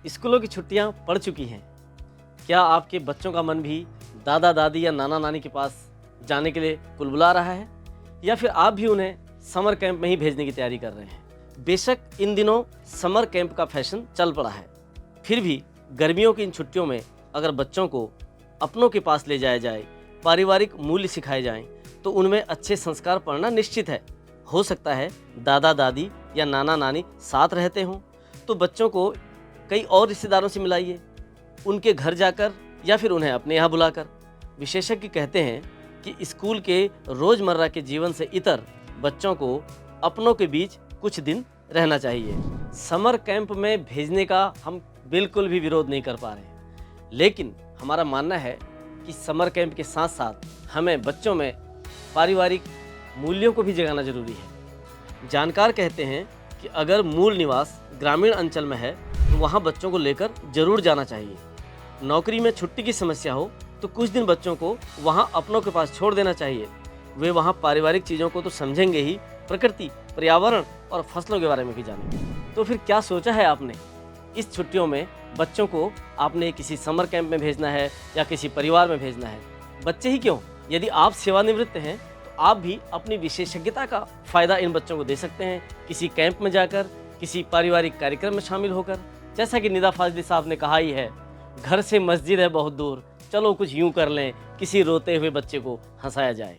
स्कूलों की छुट्टियां पड़ चुकी हैं। क्या आपके बच्चों का मन भी दादा दादी या नाना नानी के पास जाने के लिए कुलबुला रहा है, या फिर आप भी उन्हें समर कैंप में ही भेजने की तैयारी कर रहे हैं? बेशक इन दिनों समर कैंप का फैशन चल पड़ा है, फिर भी गर्मियों की इन छुट्टियों में अगर बच्चों को अपनों के पास ले जाया जाए, पारिवारिक मूल्य सिखाए जाएं, तो उनमें अच्छे संस्कार पड़ना निश्चित है। हो सकता है दादा दादी या नाना नानी साथ रहते हों, तो बच्चों को कई और रिश्तेदारों से मिलाइए, उनके घर जाकर या फिर उन्हें अपने यहाँ बुलाकर। विशेषज्ञ कहते हैं कि स्कूल के रोज़मर्रा के जीवन से इतर बच्चों को अपनों के बीच कुछ दिन रहना चाहिए। समर कैंप में भेजने का हम बिल्कुल भी विरोध नहीं कर पा रहे हैं, लेकिन हमारा मानना है कि समर कैंप के साथ साथ हमें बच्चों में पारिवारिक मूल्यों को भी जगाना जरूरी है। जानकार कहते हैं कि अगर मूल निवास ग्रामीण अंचल में है तो वहाँ बच्चों को लेकर जरूर जाना चाहिए। नौकरी में छुट्टी की समस्या हो तो कुछ दिन बच्चों को वहाँ अपनों के पास छोड़ देना चाहिए। वे वहाँ पारिवारिक चीज़ों को तो समझेंगे ही, प्रकृति, पर्यावरण और फसलों के बारे में भी जानेंगे। तो फिर क्या सोचा है आपने? इस छुट्टियों में बच्चों को आपने किसी समर कैंप में भेजना है या किसी परिवार में भेजना है? बच्चे ही क्यों, यदि आप सेवानिवृत्त हैं तो आप भी अपनी विशेषज्ञता का फ़ायदा इन बच्चों को दे सकते हैं, किसी कैंप में जाकर, किसी पारिवारिक कार्यक्रम में शामिल होकर। जैसा कि निदा फाजली साहब ने कहा ही है, घर से मस्जिद है बहुत दूर, चलो कुछ यूं कर लें, किसी रोते हुए बच्चे को हंसाया जाए।